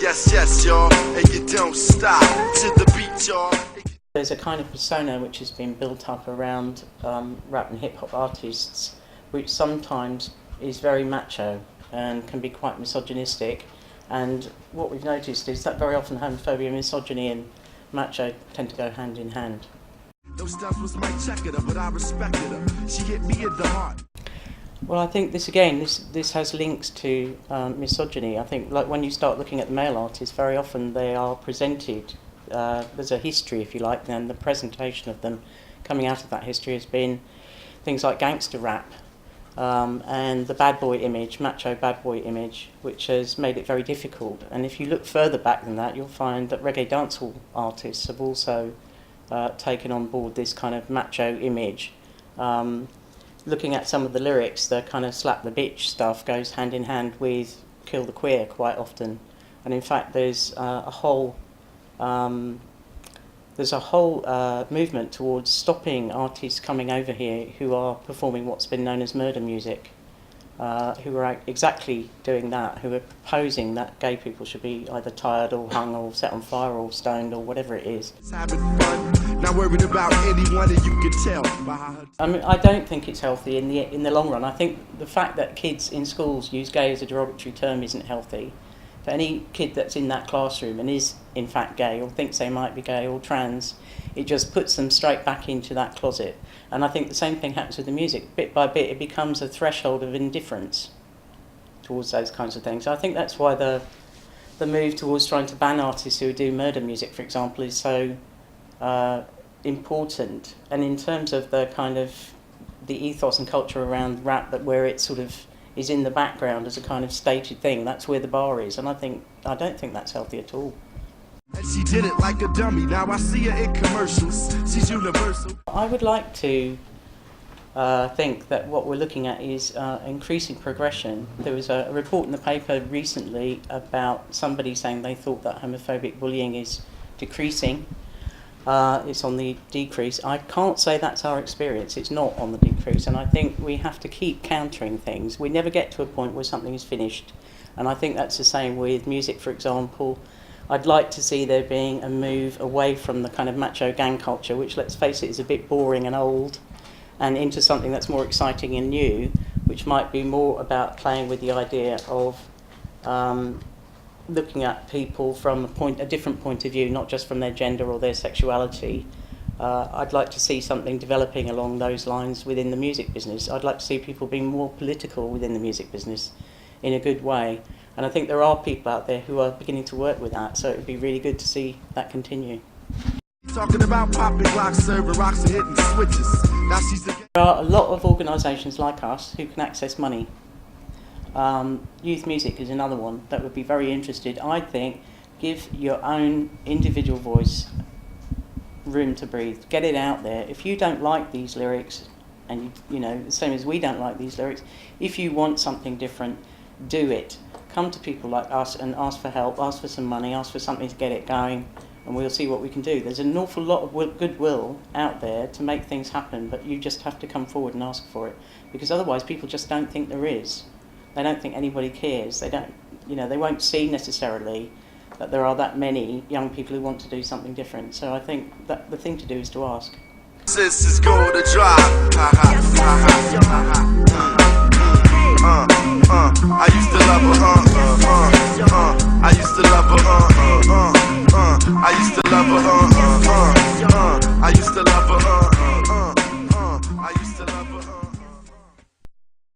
Yes, yes, y'all, and you don't stop to the beat, y'all. There's a kind of persona which has been built up around rap and hip-hop artists, which sometimes is very macho and can be quite misogynistic. And what we've noticed is that very often homophobia, misogyny and macho tend to go hand in hand. Those stuff was my checker, but I respected her. She hit me in the heart. Well, I think this has links to misogyny. I think like when you start looking at the male artists, very often they are presented, there's a history, if you like, and the presentation of them coming out of that history has been things like gangster rap and the bad boy image, macho bad boy image, which has made it very difficult. And if you look further back than that, you'll find that reggae dancehall artists have also taken on board this kind of macho image. Looking at some of the lyrics, the kind of slap the bitch stuff goes hand in hand with kill the queer quite often. And in fact, there's a whole movement towards stopping artists coming over here who are performing what's been known as murder music, who are exactly doing that, who are proposing that gay people should be either tired or hung or set on fire or stoned or whatever it is. Having fun, not worried about anyone, and you can tell. I mean, I don't think it's healthy in the long run. I think the fact that kids in schools use gay as a derogatory term isn't healthy. For any kid that's in that classroom and is in fact gay or thinks they might be gay or trans, it just puts them straight back into that closet. And I think the same thing happens with the music. Bit by bit, it becomes a threshold of indifference towards those kinds of things. I think that's why the move towards trying to ban artists who do murder music, for example, is so important. And in terms of the kind of the ethos and culture around rap, that where it sort of is in the background as a kind of stated thing, that's where the bar is. And I don't think that's healthy at all. And she did it like a dummy. Now I see her in commercials. She's universal. I would like to think that what we're looking at is increasing progression. There was a report in the paper recently about somebody saying they thought that homophobic bullying is decreasing. It's on the decrease. I can't say that's our experience. It's not on the decrease, and I think we have to keep countering things. We never get to a point where something is finished, and I think that's the same with music, for example. I'd like to see there being a move away from the kind of macho gang culture, which, let's face it, is a bit boring and old, and into something that's more exciting and new, which might be more about playing with the idea of looking at people from a different point of view, not just from their gender or their sexuality. I'd like to see something developing along those lines within the music business. I'd like to see people being more political within the music business in a good way. And I think there are people out there who are beginning to work with that, so it would be really good to see that continue. Talking about popping locks, serving rocks and hitting switches. Now she's the... There are a lot of organisations like us who can access money. Youth Music is another one that would be very interested. I think give your own individual voice room to breathe. Get it out there. If you don't like these lyrics, and you know, the same as we don't like these lyrics, if you want something different, do it. Come to people like us and ask for help, ask for some money, ask for something to get it going, and we'll see what we can do. There's an awful lot of goodwill out there to make things happen, but you just have to come forward and ask for it, because otherwise people just don't think there is. They don't think anybody cares. They don't, they won't see necessarily that there are that many young people who want to do something different. So I think that the thing to do is to ask. This is going to drive. I used to love her. I used to love her. I used to love her.